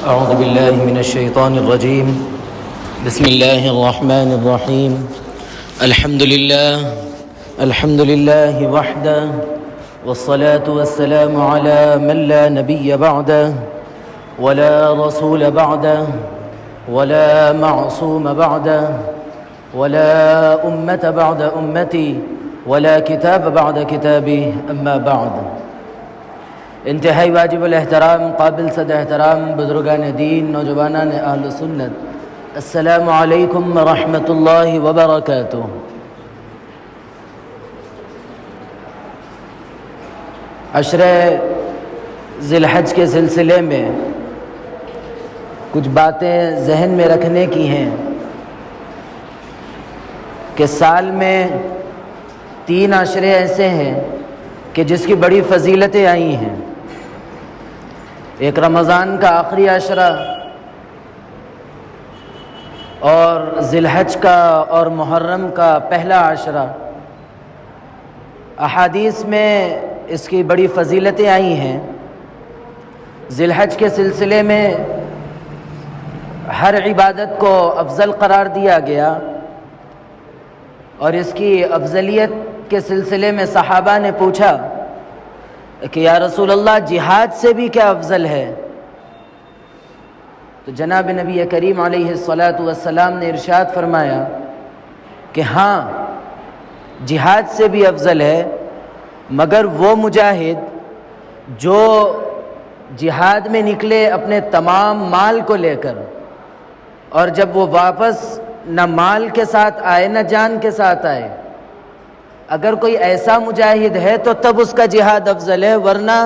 أعوذ بالله من الشيطان الرجيم. بسم الله الرحمن الرحيم. الحمد لله وحده، والصلاة والسلام على من لا نبي بعده ولا رسول بعده ولا معصوم بعده ولا أمة بعد أمتي ولا کتاب بعد کتابی اما بعد. انتہائی واجب الاحترام، قابل صد احترام بزرگان دین، نوجوانان اہل سنت، السلام علیکم ورحمۃ اللہ وبرکاتہ. عشرہ ذی الحج کے سلسلے میں کچھ باتیں ذہن میں رکھنے کی ہیں کہ سال میں 3 عشرے ایسے ہیں کہ جس کی بڑی فضیلتیں آئی ہیں. ایک رمضان کا آخری عشرہ اور ذی الحج کا اور محرم کا پہلا عشرہ. احادیث میں اس کی بڑی فضیلتیں آئی ہیں. ذی الحج کے سلسلے میں ہر عبادت کو افضل قرار دیا گیا، اور اس کی افضلیت کے سلسلے میں صحابہ نے پوچھا کہ یا رسول اللہ، جہاد سے بھی کیا افضل ہے؟ تو جناب نبی کریم علیہ الصلاۃ نے ارشاد فرمایا کہ ہاں، جہاد سے بھی افضل ہے، مگر وہ مجاہد جو جہاد میں نکلے اپنے تمام مال کو لے کر، اور جب وہ واپس نہ مال کے ساتھ آئے نہ جان کے ساتھ آئے، اگر کوئی ایسا مجاہد ہے تو تب اس کا جہاد افضل ہے، ورنہ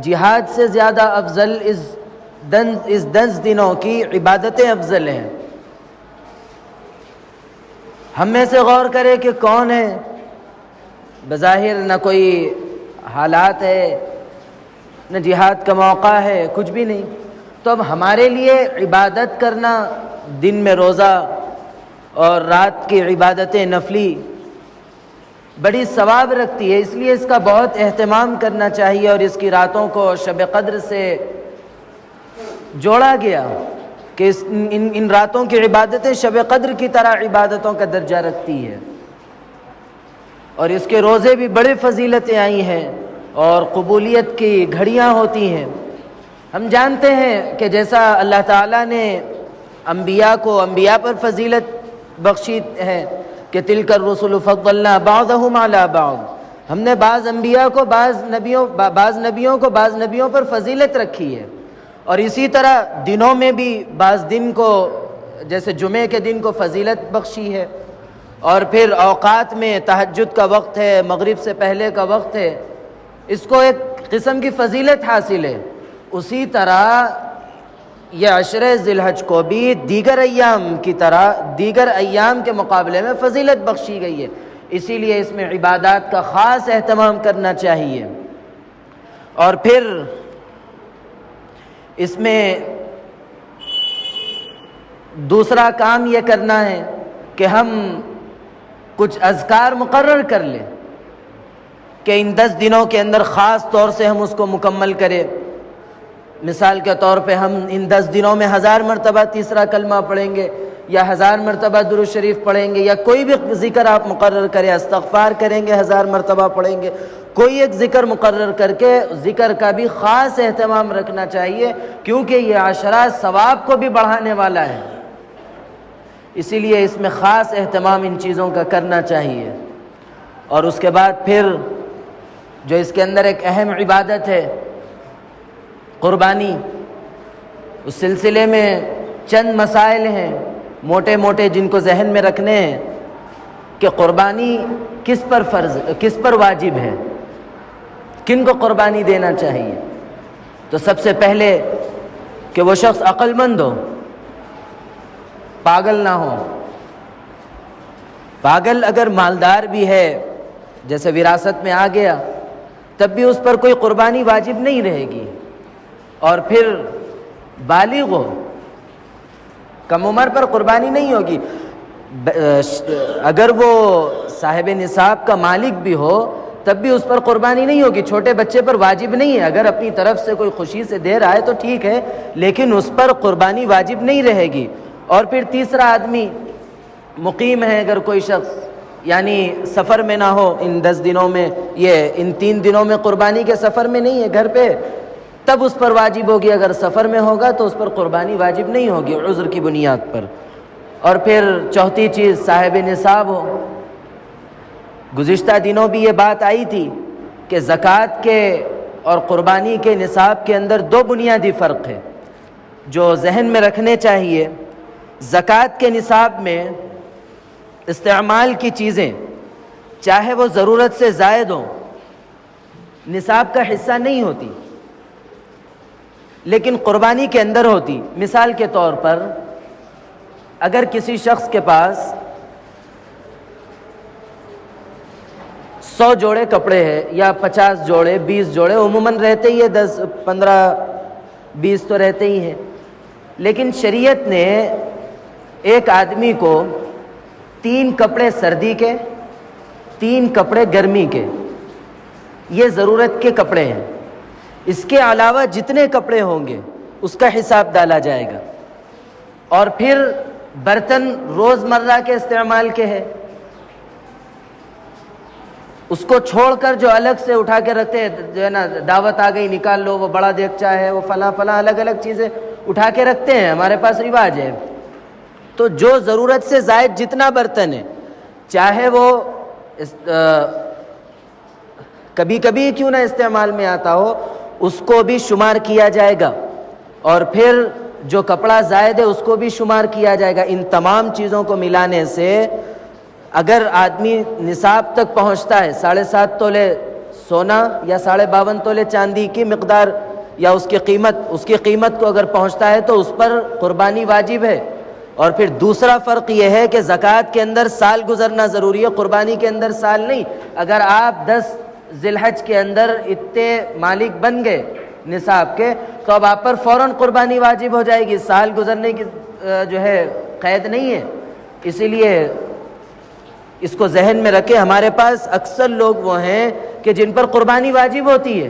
جہاد سے زیادہ افضل اس 10 دنوں کی عبادتیں افضل ہیں. ہم میں سے غور کرے کہ کون ہے بظاہر نہ کوئی حالات ہے نہ جہاد کا موقع ہے، کچھ بھی نہیں، تو اب ہمارے لیے عبادت کرنا، دن میں روزہ اور رات کی عبادتیں نفلی بڑی ثواب رکھتی ہے. اس لیے اس کا بہت اہتمام کرنا چاہیے، اور اس کی راتوں کو شب قدر سے جوڑا گیا کہ ان راتوں کی عبادتیں شب قدر کی طرح عبادتوں کا درجہ رکھتی ہے. اور اس کے روزے بھی بڑے فضیلتیں آئی ہیں اور قبولیت کی گھڑیاں ہوتی ہیں. ہم جانتے ہیں کہ جیسا اللہ تعالیٰ نے انبیاء کو انبیاء پر فضیلت بخشی ہے کہ تلک الرسل فضلنا بعضهم علی بعض، ہم نے بعض انبیاء کو بعض نبیوں پر فضیلت رکھی ہے. اور اسی طرح دنوں میں بھی بعض دن کو، جیسے جمعے کے دن کو فضیلت بخشی ہے، اور پھر اوقات میں تہجد کا وقت ہے، مغرب سے پہلے کا وقت ہے، اس کو ایک قسم کی فضیلت حاصل ہے. اسی طرح یہ عشرہ ذی الحج کو بھی دیگر ایام کی طرح دیگر ایام کے مقابلے میں فضیلت بخشی گئی ہے. اسی لیے اس میں عبادات کا خاص اہتمام کرنا چاہیے. اور پھر اس میں دوسرا کام یہ کرنا ہے کہ ہم کچھ اذکار مقرر کر لیں کہ ان 10 دنوں کے اندر خاص طور سے ہم اس کو مکمل کریں. مثال کے طور پہ ہم ان 10 دنوں میں 1000 مرتبہ تیسرا کلمہ پڑھیں گے، یا 1000 مرتبہ درود شریف پڑھیں گے، یا کوئی بھی ذکر آپ مقرر کریں، استغفار کریں گے 1000 مرتبہ پڑھیں گے، کوئی ایک ذکر مقرر کر کے ذکر کا بھی خاص اہتمام رکھنا چاہیے، کیونکہ یہ عشرہ ثواب کو بھی بڑھانے والا ہے. اسی لیے اس میں خاص اہتمام ان چیزوں کا کرنا چاہیے. اور اس کے بعد پھر جو اس کے اندر ایک اہم عبادت ہے قربانی، اس سلسلے میں چند مسائل ہیں موٹے موٹے جن کو ذہن میں رکھنے ہیں کہ قربانی کس پر واجب ہے، کن کو قربانی دینا چاہیے. تو سب سے پہلے کہ وہ شخص عقل مند ہو، پاگل نہ ہو. پاگل اگر مالدار بھی ہے، جیسے وراثت میں آ گیا، تب بھی اس پر کوئی قربانی واجب نہیں رہے گی. اور پھر بالغ ہو، کم عمر پر قربانی نہیں ہوگی. اگر وہ صاحب نصاب کا مالک بھی ہو تب بھی اس پر قربانی نہیں ہوگی، چھوٹے بچے پر واجب نہیں ہے، اگر اپنی طرف سے کوئی خوشی سے دے رہا ہے تو ٹھیک ہے، لیکن اس پر قربانی واجب نہیں رہے گی۔ اور پھر تیسرا آدمی مقیم ہے، اگر کوئی شخص یعنی سفر میں نہ ہو ان 10 دنوں میں، یہ ان 3 دنوں میں قربانی کے سفر میں نہیں ہے، گھر پہ، تب اس پر واجب ہوگی، اگر سفر میں ہوگا تو اس پر قربانی واجب نہیں ہوگی عذر کی بنیاد پر۔ اور پھر چوتھی چیز صاحب نصاب ہو۔ گزشتہ دنوں بھی یہ بات آئی تھی کہ زکوٰۃ کے اور قربانی کے نصاب کے اندر 2 بنیادی فرق ہے جو ذہن میں رکھنے چاہیے۔ زکوٰۃ کے نصاب میں استعمال کی چیزیں چاہے وہ ضرورت سے زائد ہوں نصاب کا حصہ نہیں ہوتی، لیکن قربانی کے اندر ہوتی۔ مثال کے طور پر اگر کسی شخص کے پاس 100 جوڑے کپڑے ہیں یا 50 جوڑے 20 جوڑے، عموماً رہتے ہی ہے 10 15 20 تو رہتے ہی ہیں، لیکن شریعت نے ایک آدمی کو 3 کپڑے سردی کے 3 کپڑے گرمی کے، یہ ضرورت کے کپڑے ہیں، اس کے علاوہ جتنے کپڑے ہوں گے اس کا حساب ڈالا جائے گا۔ اور پھر برتن روز مرہ کے استعمال کے ہیں، اس کو چھوڑ کر جو الگ سے اٹھا کے رکھتے ہیں، جو ہے نا دعوت آ گئی نکال لو، وہ بڑا دیگچہ ہے، وہ فلاں فلاں الگ الگ چیزیں اٹھا کے رکھتے ہیں، ہمارے پاس رواج ہے۔ تو جو ضرورت سے زائد جتنا برتن ہے، چاہے وہ کبھی کبھی کیوں نہ استعمال میں آتا ہو، اس کو بھی شمار کیا جائے گا، اور پھر جو کپڑا زائد ہے اس کو بھی شمار کیا جائے گا۔ ان تمام چیزوں کو ملانے سے اگر آدمی نصاب تک پہنچتا ہے 7.5 تولے سونا یا 52.5 تولے چاندی کی مقدار یا اس کی قیمت کو اگر پہنچتا ہے تو اس پر قربانی واجب ہے۔ اور پھر دوسرا فرق یہ ہے کہ زکوٰۃ کے اندر سال گزرنا ضروری ہے، قربانی کے اندر سال نہیں۔ اگر آپ 10 ذی الحج کے اندر اتنے مالک بن گئے نصاب کے تو اب آپ پر فوراً قربانی واجب ہو جائے گی، سال گزرنے کی جو ہے قید نہیں ہے۔ اسی لیے اس کو ذہن میں رکھے، ہمارے پاس اکثر لوگ وہ ہیں کہ جن پر قربانی واجب ہوتی ہے،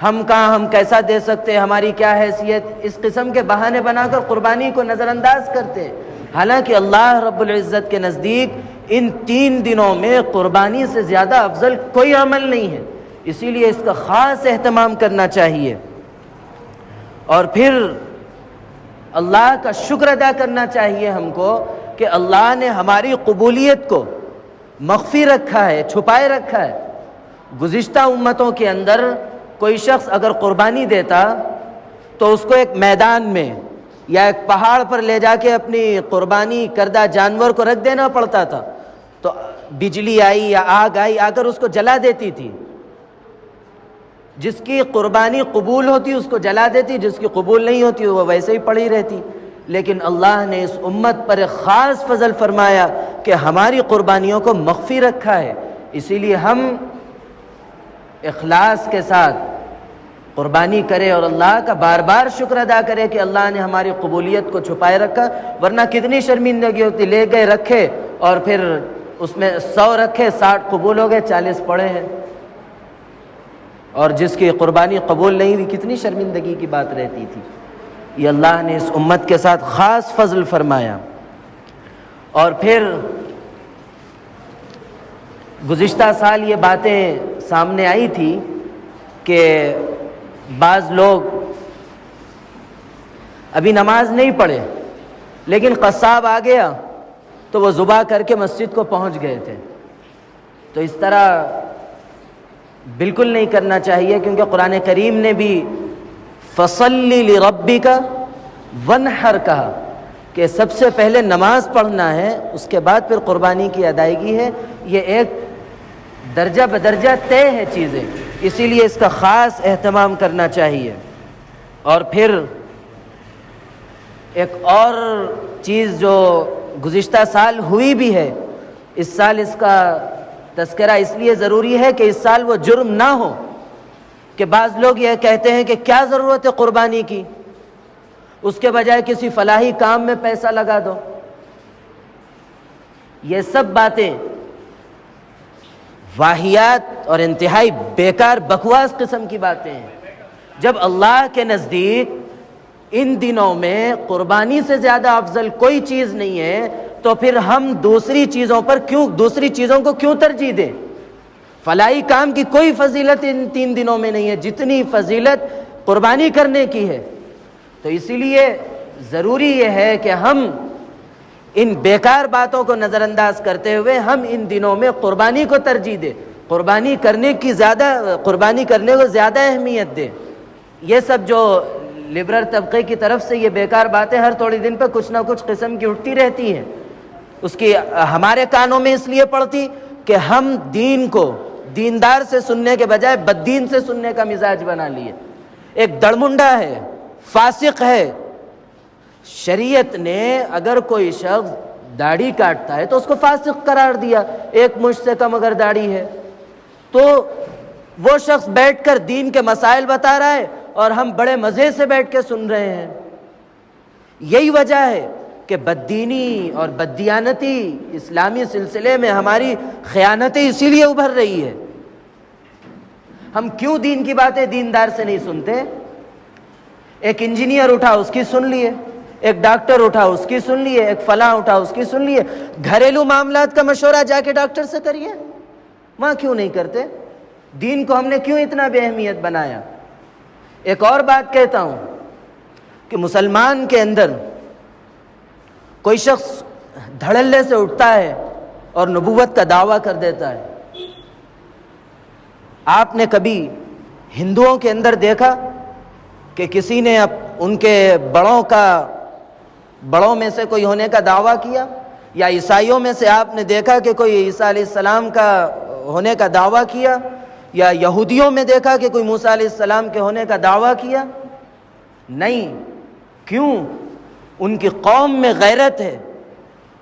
ہم کہاں، ہم کیسا دے سکتے ہیں، ہماری کیا حیثیت، اس قسم کے بہانے بنا کر قربانی کو نظر انداز کرتے ہیں۔ حالانکہ اللہ رب العزت کے نزدیک ان 3 دنوں میں قربانی سے زیادہ افضل کوئی عمل نہیں ہے، اسی لیے اس کا خاص اہتمام کرنا چاہیے۔ اور پھر اللہ کا شکر ادا کرنا چاہیے ہم کو کہ اللہ نے ہماری قبولیت کو مخفی رکھا ہے، چھپائے رکھا ہے۔ گزشتہ امتوں کے اندر کوئی شخص اگر قربانی دیتا تو اس کو ایک میدان میں یا ایک پہاڑ پر لے جا کے اپنی قربانی کردہ جانور کو رکھ دینا پڑتا تھا، تو بجلی آئی یا آگ آئی آ کر اس کو جلا دیتی تھی۔ جس کی قربانی قبول ہوتی اس کو جلا دیتی، جس کی قبول نہیں ہوتی وہ ویسے ہی پڑی رہتی۔ لیکن اللہ نے اس امت پر ایک خاص فضل فرمایا کہ ہماری قربانیوں کو مخفی رکھا ہے، اسی لیے ہم اخلاص کے ساتھ قربانی کرے اور اللہ کا بار بار شکر ادا کرے کہ اللہ نے ہماری قبولیت کو چھپائے رکھا، ورنہ کتنی شرمندگی ہوتی، لے گئے رکھے اور پھر اس میں 100 رکھے، 60 قبول ہو گئے، 40 پڑے ہیں، اور جس کی قربانی قبول نہیں ہوئی کتنی شرمندگی کی بات رہتی تھی۔ یہ اللہ نے اس امت کے ساتھ خاص فضل فرمایا۔ اور پھر گزشتہ سال یہ باتیں سامنے آئی تھی کہ بعض لوگ ابھی نماز نہیں پڑھے لیکن قصاب آ گیا تو وہ ذبح کر کے مسجد کو پہنچ گئے تھے، تو اس طرح بالکل نہیں کرنا چاہیے، کیونکہ قرآن کریم نے بھی فَصَلِّ لِرَبِّكَ وَانْحَرْ کہا کہ سب سے پہلے نماز پڑھنا ہے، اس کے بعد پھر قربانی کی ادائیگی ہے۔ یہ ایک درجہ بدرجہ طے ہے چیزیں، اسی لیے اس کا خاص اہتمام کرنا چاہیے۔ اور پھر ایک اور چیز جو گزشتہ سال ہوئی بھی ہے، اس سال اس کا تذکرہ اس لیے ضروری ہے کہ اس سال وہ جرم نہ ہو کہ بعض لوگ یہ کہتے ہیں کہ کیا ضرورت ہے قربانی کی، اس کے بجائے کسی فلاحی کام میں پیسہ لگا دو۔ یہ سب باتیں واہیات اور انتہائی بیکار بکواس قسم کی باتیں ہیں۔ جب اللہ کے نزدیک ان دنوں میں قربانی سے زیادہ افضل کوئی چیز نہیں ہے تو پھر ہم دوسری چیزوں کو کیوں ترجیح دیں؟ فلاحی کام کی کوئی فضیلت ان 3 دنوں میں نہیں ہے جتنی فضیلت قربانی کرنے کی ہے۔ تو اسی لیے ضروری یہ ہے کہ ہم ان بیکار باتوں کو نظر انداز کرتے ہوئے ہم ان دنوں میں قربانی کو ترجیح دیں، قربانی کرنے کو زیادہ اہمیت دیں۔ یہ سب جو لبرل طبقے کی طرف سے یہ بیکار باتیں ہر تھوڑی دن پہ کچھ نہ کچھ قسم کی اٹھتی رہتی ہیں، اس کی ہمارے کانوں میں اس لیے پڑتی کہ ہم دین کو دیندار سے سننے کے بجائے بددین سے سننے کا مزاج بنا لیے۔ ایک دڑمنڈا ہے، فاسق ہے، شریعت نے اگر کوئی شخص داڑھی کاٹتا ہے تو اس کو فاسق قرار دیا، 1 مشت سے کم اگر داڑھی ہے تو وہ شخص بیٹھ کر دین کے مسائل بتا رہا ہے اور ہم بڑے مزے سے بیٹھ کے سن رہے ہیں۔ یہی وجہ ہے کہ بددینی اور بددیانتی اسلامی سلسلے میں ہماری خیانتیں اسی لیے ابھر رہی ہے۔ ہم کیوں دین کی باتیں دیندار سے نہیں سنتے؟ ایک انجینئر اٹھا اس کی سن لیے، ایک ڈاکٹر اٹھا اس کی سن لیے، ایک فلاں اٹھا اس کی سن لیے۔ گھریلو معاملات کا مشورہ جا کے ڈاکٹر سے کریے، وہاں کیوں نہیں کرتے؟ دین کو ہم نے کیوں اتنا بے اہمیت بنایا؟ ایک اور بات کہتا ہوں کہ مسلمان کے اندر کوئی شخص دھڑلے سے اٹھتا ہے اور نبوت کا دعویٰ کر دیتا ہے۔ آپ نے کبھی ہندوؤں کے اندر دیکھا کہ کسی نے ان کے بڑوں میں سے کوئی ہونے کا دعویٰ کیا؟ یا عیسائیوں میں سے آپ نے دیکھا کہ کوئی عیسیٰ علیہ السلام کا ہونے کا دعویٰ کیا؟ یا یہودیوں میں دیکھا کہ کوئی موسیٰ علیہ السلام کے ہونے کا دعویٰ کیا؟ نہیں۔ کیوں؟ ان کی قوم میں غیرت ہے،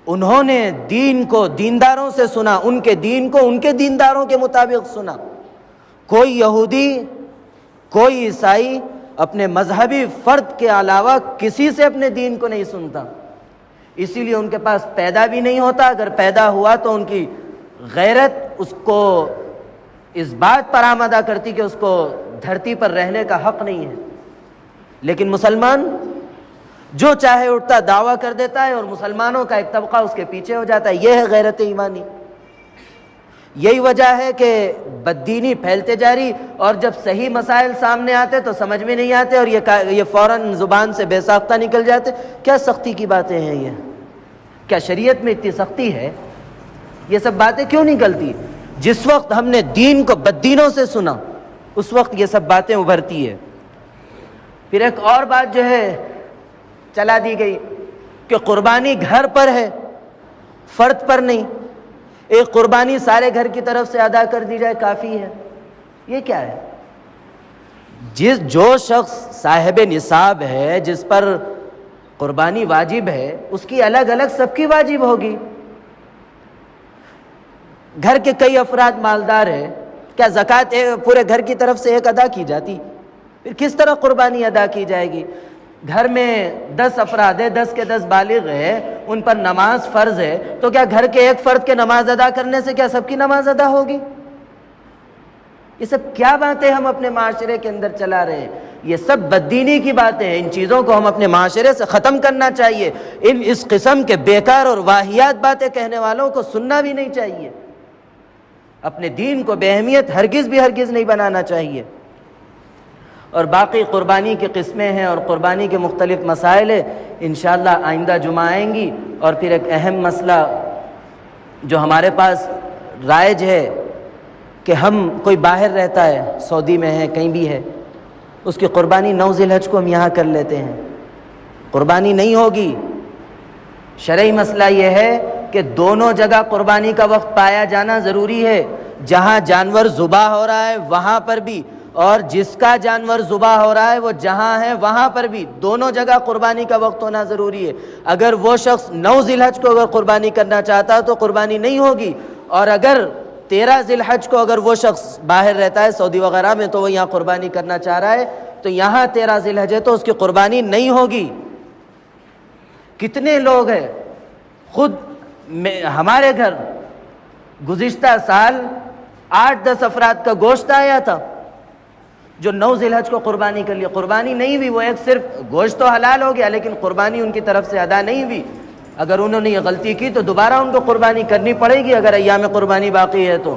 انہوں نے دین کو دینداروں سے سنا، ان کے دین کو ان کے دینداروں کے مطابق سنا۔ کوئی یہودی، کوئی عیسائی اپنے مذہبی فرد کے علاوہ کسی سے اپنے دین کو نہیں سنتا، اسی لیے ان کے پاس پیدا بھی نہیں ہوتا۔ اگر پیدا ہوا تو ان کی غیرت اس کو اس بات پر آمادہ کرتی کہ اس کو دھرتی پر رہنے کا حق نہیں ہے۔ لیکن مسلمان جو چاہے اٹھتا دعویٰ کر دیتا ہے اور مسلمانوں کا ایک طبقہ اس کے پیچھے ہو جاتا ہے۔ یہ ہے غیرت ایمانی۔ یہی وجہ ہے کہ بددینی پھیلتے جاری، اور جب صحیح مسائل سامنے آتے تو سمجھ میں نہیں آتے اور یہ فوراً زبان سے بے ساختہ نکل جاتے۔ کیا سختی کی باتیں ہیں یہ؟ کیا شریعت میں اتنی سختی ہے؟ یہ سب باتیں کیوں نکلتی؟ جس وقت ہم نے دین کو بددینوں سے سنا اس وقت یہ سب باتیں ابھرتی ہے۔ پھر ایک اور بات جو ہے چلا دی گئی کہ قربانی گھر پر ہے، فرد پر نہیں۔ ایک قربانی سارے گھر کی طرف سے ادا کر دی جائے کافی ہے، یہ کیا ہے؟ جو شخص صاحب نصاب ہے، جس پر قربانی واجب ہے، اس کی الگ الگ سب کی واجب ہوگی۔ گھر کے کئی افراد مالدار ہیں، کیا زکوٰۃ پورے گھر کی طرف سے ایک ادا کی جاتی؟ پھر کس طرح قربانی ادا کی جائے گی؟ گھر میں 10 افراد ہیں، 10 کے 10 بالغ ہیں، ان پر نماز فرض ہے، تو کیا گھر کے ایک فرد کے نماز ادا کرنے سے کیا سب کی نماز ادا ہوگی؟ یہ سب کیا باتیں ہم اپنے معاشرے کے اندر چلا رہے ہیں؟ یہ سب بددینی کی باتیں ہیں۔ ان چیزوں کو ہم اپنے معاشرے سے ختم کرنا چاہیے۔ اس قسم کے بیکار اور واہیات باتیں کہنے والوں کو سننا بھی نہیں چاہیے۔ اپنے دین کو بے اہمیت ہرگز نہیں بنانا چاہیے۔ اور باقی قربانی کی قسمیں ہیں اور قربانی کے مختلف مسائل ہیں، انشاءاللہ آئندہ جمعہ آئیں گی۔ اور پھر ایک اہم مسئلہ جو ہمارے پاس رائج ہے کہ ہم کوئی باہر رہتا ہے، سعودی میں ہے، کہیں بھی ہے، اس کی قربانی 9 ذی الحج کو ہم یہاں کر لیتے ہیں، قربانی نہیں ہوگی۔ شرعی مسئلہ یہ ہے کہ دونوں جگہ قربانی کا وقت پایا جانا ضروری ہے، جہاں جانور ذبح ہو رہا ہے وہاں پر بھی، اور جس کا جانور ذبح ہو رہا ہے وہ جہاں ہے وہاں پر بھی، دونوں جگہ قربانی کا وقت ہونا ضروری ہے۔ اگر وہ شخص 9 ذی الحج کو اگر قربانی کرنا چاہتا ہے تو قربانی نہیں ہوگی، اور اگر 13 ذی الحج کو اگر وہ شخص باہر رہتا ہے سعودی وغیرہ میں تو وہ یہاں قربانی کرنا چاہ رہا ہے تو یہاں 13 ذی الحج ہے تو اس کی قربانی نہیں ہوگی۔ کتنے لوگ ہیں، خود ہمارے گھر گزشتہ سال 8-10 افراد کا گوشت آیا تھا جو 9 ذی الحج کو قربانی کر لیا، قربانی نہیں ہوئی، وہ ایک صرف گوشت تو حلال ہو گیا لیکن قربانی ان کی طرف سے ادا نہیں ہوئی۔ اگر انہوں نے یہ غلطی کی تو دوبارہ ان کو قربانی کرنی پڑے گی اگر ایام قربانی باقی ہے تو۔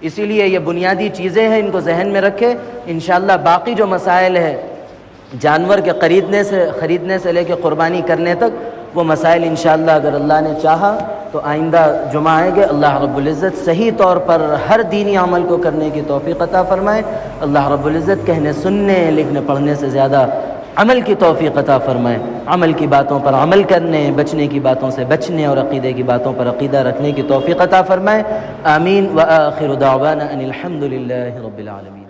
اسی لیے یہ بنیادی چیزیں ہیں، ان کو ذہن میں رکھے۔ انشاءاللہ باقی جو مسائل ہیں جانور کے خریدنے سے لے کے قربانی کرنے تک، وہ مسائل انشاءاللہ اگر اللہ نے چاہا تو آئندہ جمعہ آئیں گے۔ اللہ رب العزت صحیح طور پر ہر دینی عمل کو کرنے کی توفیق عطا فرمائے۔ اللہ رب العزت کہنے سننے لکھنے پڑھنے سے زیادہ عمل کی توفیق عطا فرمائے، عمل کی باتوں پر عمل کرنے، بچنے کی باتوں سے بچنے اور عقیدے کی باتوں پر عقیدہ رکھنے کی توفیق عطا فرمائے۔ آمین۔ وآخر دعوانا ان الحمد للہ رب العالمین۔